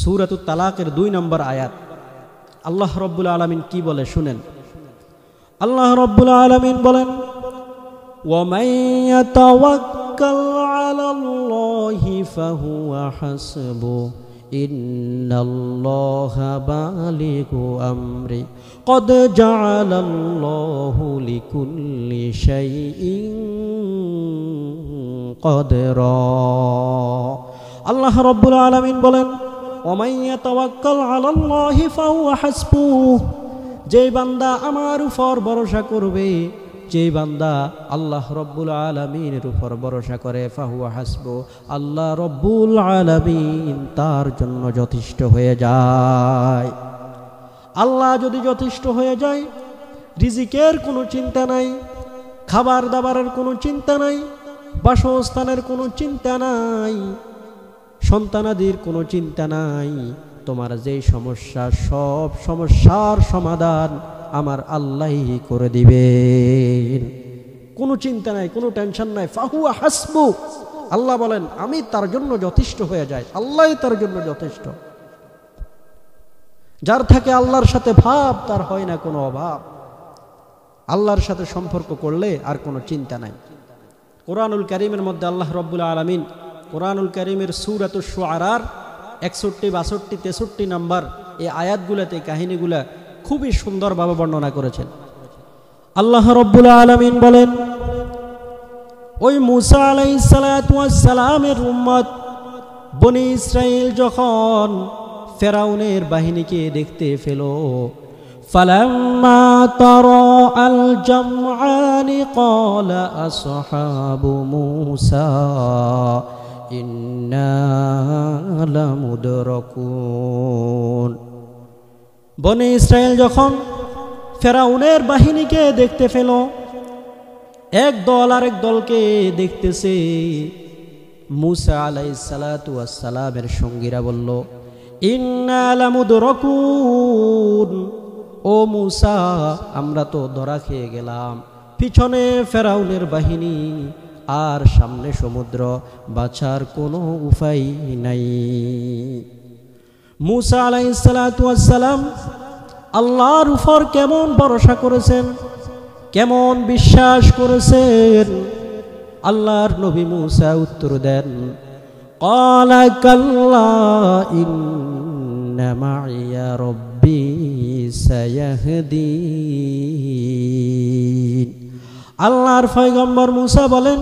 সূরাতুত তালাকের 2 নম্বর আয়াত। আল্লাহ রব্বুল আলামিন কি বলে শুনেন। আল্লাহ রব্বুল আলামিন বলেন, وَمَن يَتَوَكَّلْ عَلَى اللَّهِ فَهُوَ حَسْبُهُ إِنَّ اللَّهَ بَالِغُ أَمْرِهِ قَدْ جَعَلَ اللَّهُ لِكُلِّ شَيْءٍ قَدْرًا। আল্লাহ রব্বুল আলামিন বলেন, وَمَن يَتَوَكَّلْ عَلَى اللَّهِ فَهُوَ حَسْبُهُ, যে বান্দা আমার উপর ভরসা করবে, যে বান্দা আল্লাহ রব্বুল আলামিনের উপর ভরসা করে, ফাহুয়া হাসবু, আল্লাহ রব্বুল আলামিন তার জন্য যথেষ্ট হয়ে যায়। আল্লাহ যদি যথেষ্ট হয়ে যায়, রিজিকের কোনো চিন্তা নাই, খাবার দাবারের কোনো চিন্তা নাই, বাসস্থানের কোনো চিন্তা নাই, সন্তানাদির কোনো চিন্তা নাই, তোমার যেই সমস্যা, সব সমস্যার সমাধান আমার আল্লাহই করে দিবেন। কোনো চিন্তা নাই, কোনো টেনশন নাই। ফাহুয়া হাসবু, আল্লাহ বলেন আমি তার জন্য যথেষ্ট হয়ে যাই, আল্লাহই তার জন্য যথেষ্ট। যার থাকে আল্লাহর সাথে ভাব, তার হয় না কোনো অভাব। আল্লাহর সাথে সম্পর্ক করলে আর কোনো চিন্তা নাই। কোরআনুল কারীমের মধ্যে আল্লাহ রব্বুল আলামিন কোরআনুল কারীমের সূরাতুশ শুআরার 61, 62, 63 নম্বর এই আয়াতগুলোতে, কাহিনীগুলা খুবই সুন্দরভাবে বর্ণনা করেছেন। আল্লাহ রব্বুল আলামিন বলেন, ওই মূসা আলাইহিস সালাতু ওয়াস সালামের উম্মত বনি ইসরাইল যখন ফেরাউনের বাহিনীকে দেখতে পেল, ফালাম্মা তারা আল জামআনি ক্বালা আসহাবু মূসা ইন্না লামুদরাকুন। বনি ইসরাইল যখন ফেরাউনের বাহিনীকে দেখতে পেল, এক দল আরেক দলকে দেখতেছে, মূসা আলাইহিস সালাতু ওয়াস সালামের সঙ্গীরা বলল, ইন্না লামুদরাকুন, ও মূসা আমরা তো ধরা খেয়ে গেলাম। পিছনে ফেরাউনের বাহিনী আর সামনে সমুদ্র, বাঁচার কোনো উপায় নাই। মূসা আলাইহিস সালাতু ওয়াস সালাম আল্লাহর উপর কেমন ভরসা করেছেন, কেমন বিশ্বাস করেছেন। আল্লাহর নবী মূসা উত্তর দেন, ক্বালা কাল্লা ইন্না মাইয়া রাব্বি সায়াহদিন। আল্লাহর পয়গম্বর মূসা বলেন,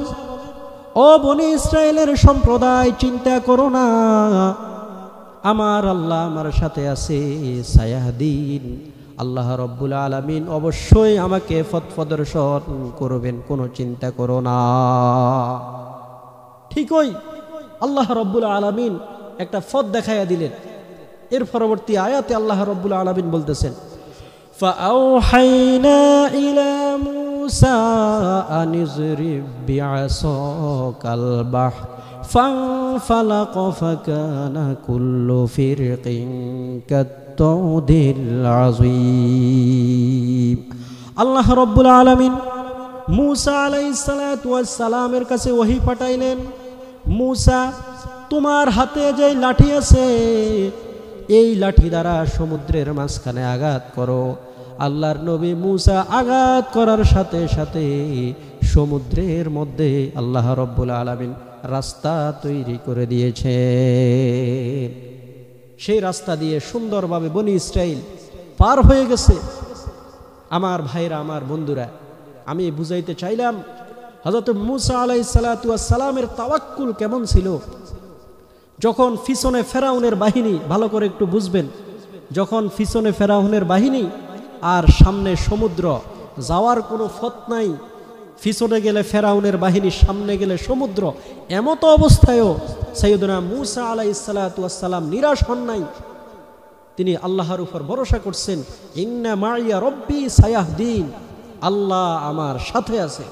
ও বনি ইসরাইলের সম্প্রদায়, চিন্তা করো না, আমার আল্লাহ আমার সাথে আছে, সায়াহদিন, আল্লাহ রব্বুল আলামিন অবশ্যই আমাকে পথ প্রদর্শন করবেন, কোনো চিন্তা করো না। ঠিকই আল্লাহ রব্বুল আলামিন একটা পথ দেখাইয়া দিলেন। এর পরবর্তী আয়াতে আল্লাহ রব্বুল আলামিন বলতেছেন, ফাআওহাইনা ইলা মূসা আনিযরিব বিআসাকাল বাহর ফানফালাক ফাকানা কুল্লু ফিরকিন কাত্তাউদিল আযীম। আল্লাহ রব্বুল আলামিন মূসা আলাইহিস সালাতু ওয়াস সালামের কাছে ওহী পাঠাইলেন, মূসা তোমার হাতে যে লাঠি আছে, এই লাঠি দ্বারা সমুদ্রের মাঝখানে আঘাত করো। আল্লাহর নবী মূসা আঘাত করার সাথে সাথে সমুদ্রের মধ্যে আল্লাহ রব্বুল আলামিন রাস্তা তৈরি করে দিয়েছে। সেই রাস্তা দিয়ে সুন্দরভাবে বনি ইসরাইল পার হয়ে গেছে। আমার ভাইরা, আমার বন্ধুরা, আমি বুঝাইতে চাইলাম হযরত মূসা আলাইহিস সালাতু ওয়াস সালামের তাওয়াক্কুল কেমন ছিল। যখন পিছনে ফেরাউনের বাহিনী, ভালো করে একটু বুঝবেন, যখন পিছনে ফেরাউনের বাহিনী আর সামনে সমুদ্র, যাওয়ার কোনো পথ নাই, পিছনে গেলে ফেরাউনের বাহিনী, সামনে গেলে সমুদ্র, এমত অবস্থায়ও সাইয়্যিদুনা মূসা আলাইহিস সালাতু ওয়াস সালাম নিরাশ হন নাই। তিনি আল্লাহর উপর ভরসা করছেন, ইন্না মাইয়া রব্বি সায়াহদিন, আল্লাহ আমার সাথে আছে,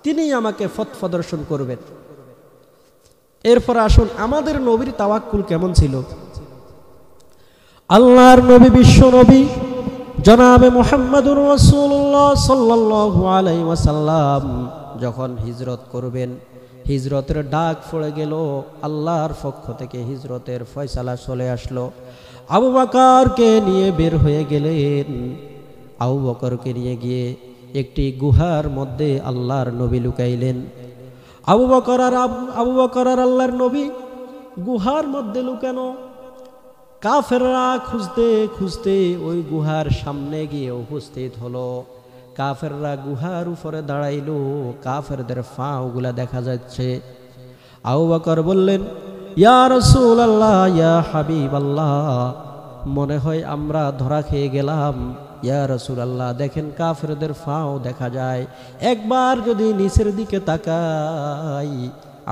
তিনি আমাকে পথ প্রদর্শন করবেন। এরপর আসুন আমাদের নবীর তাওয়াক্কুল কেমন ছিল। আল্লাহর নবী, বিশ্ব নবী জনাবে মুহাম্মদুর রাসূলুল্লাহ সাল্লাল্লাহু আলাইহি ওয়াসাল্লাম যখন হিজরত করবেন, হিজরতের ডাক পড়ে গেল, আল্লাহর পক্ষ থেকে হিজরতের ফয়সালা চলে আসলো। আবু বকরকে নিয়ে বের হয়ে গেলেন। আবু বকরকে নিয়ে গিয়ে একটি গুহার মধ্যে আল্লাহর নবী লুকাইলেন। আবু বকর আর আল্লাহর নবী গুহার মধ্যে লুকানো। কাফেররা খুঁজতে খুঁজতে ওই গুহার সামনে গিয়ে উপস্থিত হলো। কাফেররা গুহার উপরে দাঁড়াইলো, কাফেরদের পাগুলা দেখা যাচ্ছে। আবু বকর বললেন, ইয়া রাসূলুল্লাহ, ইয়া হাবিবাল্লাহ, মনে হয় আমরা ধরা খেয়ে গেলাম। ইয়া রাসূলুল্লাহ, দেখেন কাফেরদের পাও দেখা যায়, একবার যদি নিচের দিকে তাকাই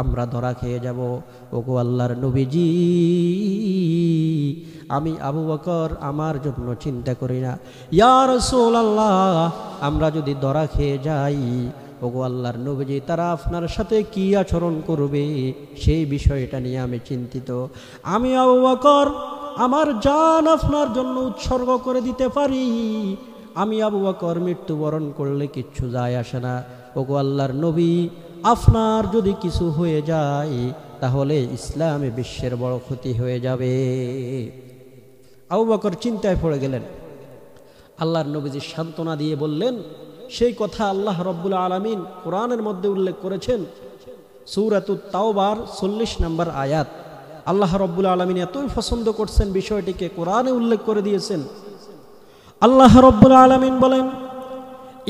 আমরা ধরা খেয়ে যাব। ওগো আল্লাহর নবীজি, আমি আবু বকর আমার জন্য চিন্তা করি না। ইয়া রাসূলুল্লাহ, আমরা যদি ধরা খেয়ে যাই, ওগো আল্লাহর নবীজি, তারা আপনার সাথে কি আচরণ করবে সেই বিষয়টা নিয়ে আমি চিন্তিত। আমি আবু বকর আমার জান আপনার জন্য উৎসর্গ করে দিতে পারি। আমি আবু বকর মৃত্যুবরণ করলে কিচ্ছু যায় আসে না। ওগো আল্লাহর নবী, আপনার যদি কিছু হয়ে যায় তাহলে ইসলামে বিশ্বের বড় ক্ষতি হয়ে যাবে। আবু বকর চিন্তায় পড়ে গেলেন। আল্লাহর নবীজি সান্ত্বনা দিয়ে বললেন, সেই কথা আল্লাহ রব্বুল আলামিন কোরআনের মধ্যে উল্লেখ করেছেন। সূরাতুত তাওবার 40 নম্বর আয়াত। আল্লাহ রব্বুল আলামিন এতই পছন্দ করছেন বিষয়টিকে, কোরআনে উল্লেখ করে দিয়েছেন। আল্লাহ রব্বুল আলামিন বলেন,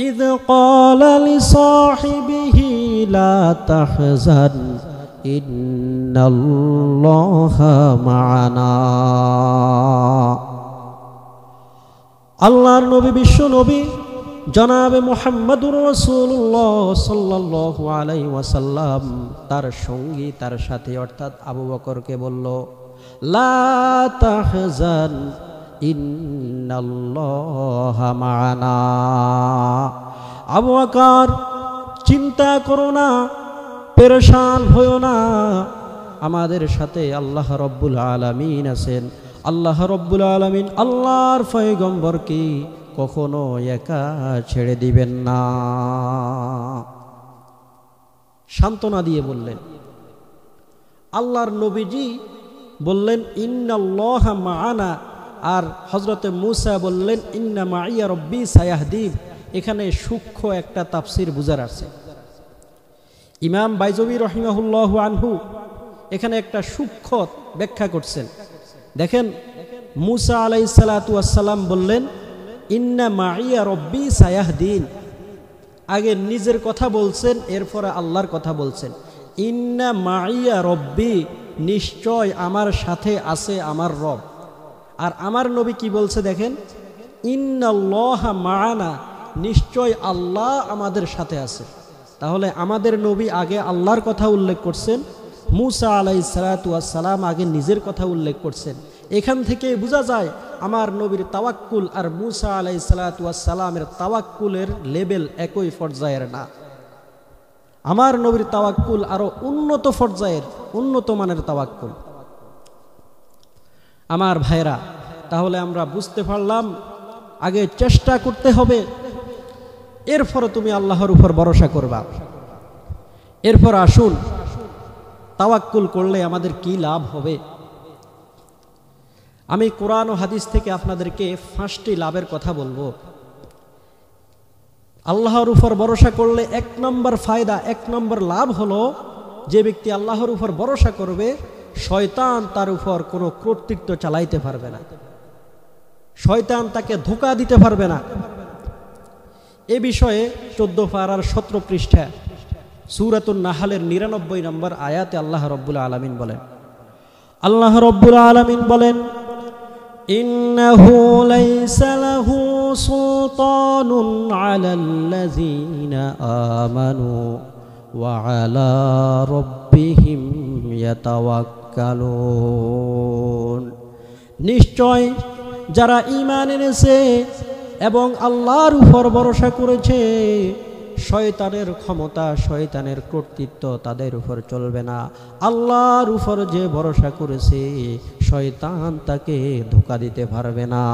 ইয ক্বালা লিসাহিবিহি লা তাহজান ইন্নাল্লাহা মা'ানা। আল্লাহর নবী, বিশ্ব নবী জনাবে মুহাম্মদুর রাসূলুল্লাহ সাল্লাল্লাহু আলাইহি ওয়াসাল্লাম তার সঙ্গী, তার সাথে অর্থাৎ আবু বকরকে বলল, লা তাহজান ইন্নাল্লাহা মা'ানা। আবু বকর, চিন্তা করো না, পেরেশান হয়ো না, আমাদের সাথে আল্লাহ রব্বুল আলামিন আছেন। আল্লাহ রব্বুল আলামিন আল্লাহর পয়গম্বরকে কখনো একা ছেড়ে দিবেন না। সান্ত্বনা দিয়ে বললেন। আল্লাহর নবীজি বললেন, ইন্নাল্লাহা মা'ানা, আর হযরতে মূসা বললেন, ইন্না মাইয়া রব্বি সায়াহদিন। এখানে সূক্ষ্ম একটা তাফসীর বুঝার আছে। ইমাম বাইজবী রাহিমাহুল্লাহু আনহু এখানে একটা সূক্ষ্ম ব্যাখ্যা করছেন। দেখেন, মূসা আলাইহিস সালাতু ওয়াস সালাম বললেন, ইন্না মাইয়া রব্বি সায়াহদিন। আগে নিজের কথা বলছেন, এরপরে আল্লাহর কথা বলছেন। ইন্না মাইয়া রব্বি, নিশ্চয় আমার সাথে আছে আমার রব। আর আমার নবী কি বলছে দেখেন, ইন্নাল্লাহা মা'ানা, নিশ্চয় আল্লাহ আমাদের সাথে আছে। তাহলে আমাদের নবী আগে আল্লাহর কথা উল্লেখ করছেন, মূসা আলাইহিস সালাতু ওয়াস সালাম আগে নিজের কথা উল্লেখ করছেন। এখান থেকে বোঝা যায় আমার নবীর তাওয়াক্কুল আর মূসা আলাইহিস সালাতু ওয়াস সালামের তাওয়াক্কুলের লেভেল একই পর্যায়ের না। আমার নবীর তাওয়াক্কুল আরো উন্নত পর্যায়ের, উন্নত মানের তাওয়াক্কুল। আমার ভাইরা, তাহলে আমরা বুঝতে পারলাম আগে চেষ্টা করতে হবে, এরপরে তুমি আল্লাহর উপর ভরসা করবা। এরপর আসুন, তাওয়াক্কুল করলে আমাদের কি লাভ হবে। আমি কোরআন ও হাদিস থেকে আপনাদেরকে 5টি লাভের কথা বলবো। আল্লাহর উপর ভরসা করলে 1 নম্বর ফায়দা, 1 নম্বর লাভ হলো, যে ব্যক্তি আল্লাহর উপর ভরসা করবে শয়তান তার উপর কোনো কর্তৃত্ব চালাইতে পারবে না, শয়তান তাকে ধোঁকা দিতে পারবে না। এ বিষয়ে 14 পারার 17 পৃষ্ঠা সূরাতুন নাহলের 99 নম্বর আয়াতে আল্লাহ রব্বুল আলামিন বলেন, আল্লাহ রব্বুল আলামিন বলেন, ইন্নাহু লাইসা লাহু সুলতানুন আলাল্লাযীনা আমানু ওয়া আলা রাব্বিহিম ইয়াতাওয়াক্কালুন। নিশ্চয় যারা ঈমান এনেছে এবং আল্লাহর উপর ভরসা করেছে, শয়তানের ক্ষমতা, শয়তানের কর্তৃত্ব তাদের উপর চলবে না। আল্লাহর উপর যে ভরসা করেছে শয়তান তাকে ধোঁকা দিতে পারবে না।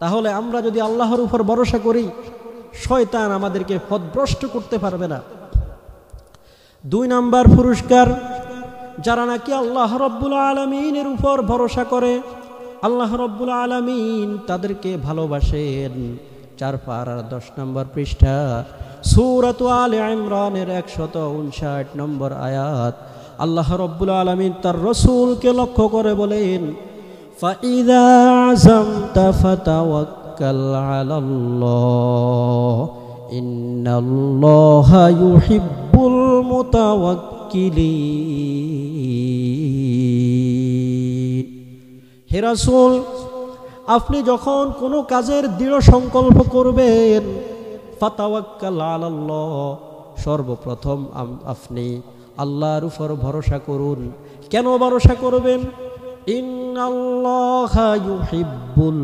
তাহলে আমরা যদি আল্লাহর উপর ভরসা করি, শয়তান আমাদেরকে পথভ্রষ্ট করতে পারবে না। 2 নাম্বার পুরস্কার, যারা নাকি আল্লাহ রাব্বুল আলামিনের উপর ভরসা করে, আল্লাহ রাব্বুল আলামিন তাদেরকে ভালোবাসেন। 4 পারার 10 নম্বর পৃষ্ঠা সূরাত আলে ইমরানের 159 নম্বর আয়াত আল্লাহ রাব্বুল আলামিন তার রাসূলকে লক্ষ্য করে বলেন, ফাইযা আযামতা ফাতাওয়াক্কাল আলাল্লাহ ইন্নাল্লাহা ইউহিব্বুল মুতাওয়াক্কিলিন। হে রাসূল, আপনি যখন কোনো কাজের দৃঢ় সংকল্প করবেন, ফাতাওয়াক্কাল আলাল্লাহ, সর্বপ্রথম আপনি আল্লাহর উপর ভরসা করুন। কেন ভরসা করবেন? ইন্নাল্লাহা ইউহিব্বুল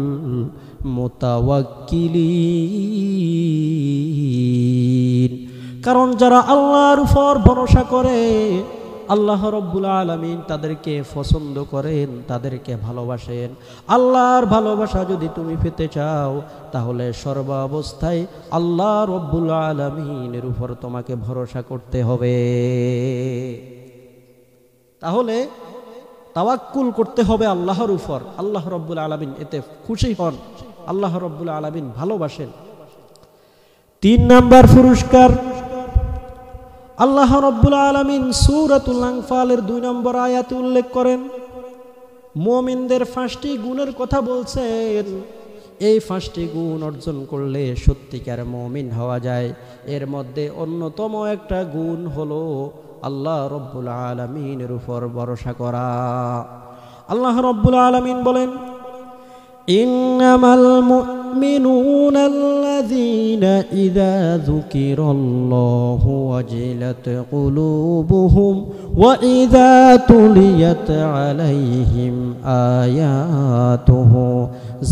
মুতাওয়াক্কিলিন। কারণ যারা আল্লাহর উপর ভরসা করে, আল্লাহ রাব্বুল আলামিন তাদেরকে পছন্দ করেন, তাদেরকে ভালোবাসেন। আল্লাহর ভালোবাসা যদি তুমি পেতে চাও, তাহলে সর্বাবস্থায় আল্লাহ রাব্বুল আলামিনের উপর তোমাকে ভরসা করতে হবে। তাহলে তাওয়াক্কুল করতে হবে আল্লাহর উপর। আল্লাহ রাব্বুল আলামিন এতে খুশি হন, আল্লাহ রাব্বুল আলামিন ভালোবাসেন। 3 নাম্বার পুরস্কার, আল্লাহ রাব্বুল আলামিন সূরাতুল আনফালের 2 নম্বর আয়াতে উল্লেখ করেন, মুমিনদের 5টি গুণের কথা বলছেন। এই 5টি গুণ অর্জন করলে সত্যিকার মুমিন হওয়া যায়। এর মধ্যে অন্যতম একটা গুণ হলো আল্লাহ রাব্বুল আলামিনের উপর ভরসা করা। আল্লাহ রাব্বুল আলামিন বলেন, ইন্নামাল মুমিনুনা আল্লাযীনা ইযা যুকিরাল্লাহু ওয়াজিলাত কুলুবুহুম ওয়া ইযা তুলিয়াত আলাইহিম আয়াতুহু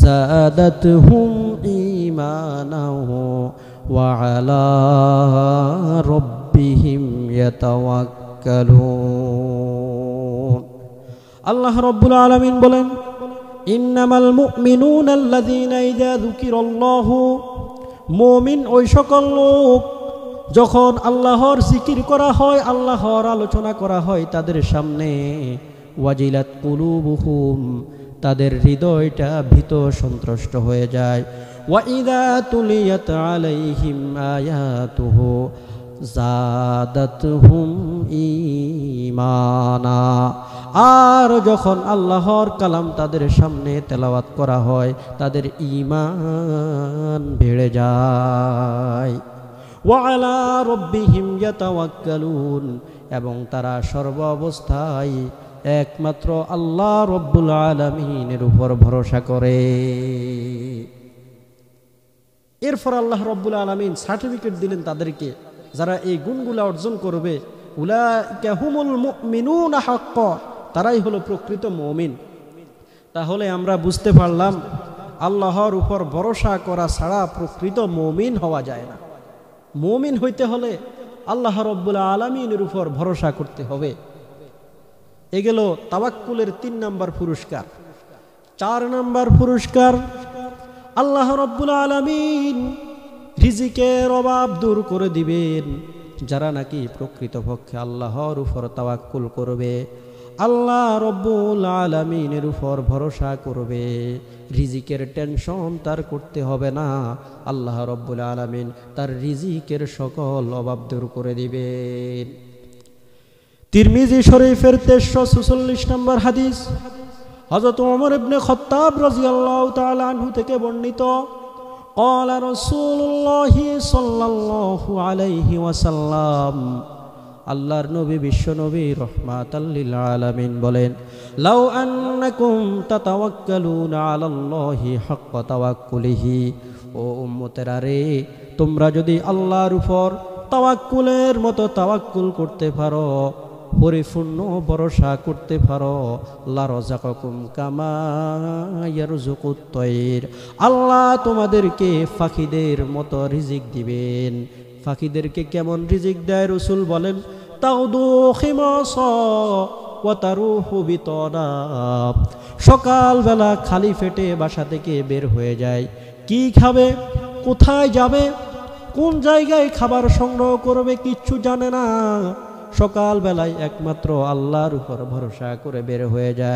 যাদাতহুম ঈমানান ওয়া আলা রাব্বিহিম ইয়াতাওয়াক্কালুন। আল্লাহ রাব্বুল আলামিন বলেন, ইন্নামাল মুমিনুনা আল্লাযীনা ইযা যুকিরাল্লাহু, মুমিন ওই সকল লোক যখন আল্লাহর জিকির করা হয়, আল্লাহর আলোচনা করা হয় তাদের সামনে, ওয়াজিলাত কুলুবুহুম, তাদের হৃদয়টা ভীত সন্ত্রস্ত হয়ে যায়। ওয়া ইযা তুলিয়াত আলাইহিম আয়াতুহু যাদাতহুম ঈমানা, আর যখন আল্লাহর কালাম তাদের সামনে তেলাওয়াত করা হয়, তাদের ঈমান বেড়ে যায়। ওয়া আলা রাব্বিহিম ইয়াতাওয়াক্কালুন, এবং তারা সর্ব অবস্থায় একমাত্র আল্লাহ রাব্বুল আলামিনের উপর ভরসা করে। এরপর আল্লাহ রাব্বুল আলামিন সার্টিফিকেট দিলেন তাদেরকে, যারা এই গুণগুলো অর্জন করবে, উলাইকা হুমুল মুমিনুনা হাক্কা, তারাই হলো প্রকৃত মুমিন। তাহলে আমরা বুঝতে পারলাম আল্লাহর উপর ভরসা করা ছাড়া প্রকৃত মুমিন হওয়া যায় না। মুমিন হইতে হলে আল্লাহ রাব্বুল আলামিনের উপর ভরসা করতে হবে। এ গেল তাওয়াক্কুলের 3 নম্বর পুরস্কার। 4 নম্বর পুরস্কার, আল্লাহ রাব্বুল আলামিন রিজিকের অভাব দূর করে দিবেন। যারা নাকি প্রকৃতপক্ষে আল্লাহর উপর তাওয়াক্কুল করবে, আল্লাহ রাব্বুল আলামিনের উপর ভরসা করবে, রিজিকের টেনশন তার করতে হবে না। আল্লাহ রাব্বুল আলামিন তার রিজিকের সকল অভাব দূর করে দিবেন। তিরমিজি শরীফের 1346 নম্বর হাদিস, হযরত ওমর ইবনে খাত্তাব রাদিয়াল্লাহু তাআলা আনহু থেকে বর্ণিত, قال رسول الله صلى الله عليه وسلم, আল্লাহর নবী বিশ্ব নবী রাহমাতাল লিল আলামিন বলেন, লাউ আন্নাকুম তাতাওয়াক্কালুনা আলাল্লাহি হাক্কা তাওয়াক্কুলিহি, ও উম্মতেরা রে, তোমরা যদি আল্লাহর উপর তাওয়াক্কুলের মতো তাওয়াক্কুল করতে পারো, পরিপূর্ণ ভরসা করতে পারো, লা রাযাকাকুম কামা ইয়ারযুকুত তায়র, আল্লাহ তোমাদেরকে পাখিদের মতো রিজিক দিবেন। পাখিদেরকে কেমন রিজিক দেয় রাসূল বলেন, তাউদু খিমাসা ওয়া তারুহু বিতানা, সকালবেলা খালি পেটে বাসা থেকে বের হয়ে যায়। কি খাবে, কোথায় যাবে, কোন জায়গায় খাবার সংগ্রহ করবে কিচ্ছু জানে না। সকালবেলায় একমাত্র আল্লাহর উপর ভরসা করে বের হয়ে যায়।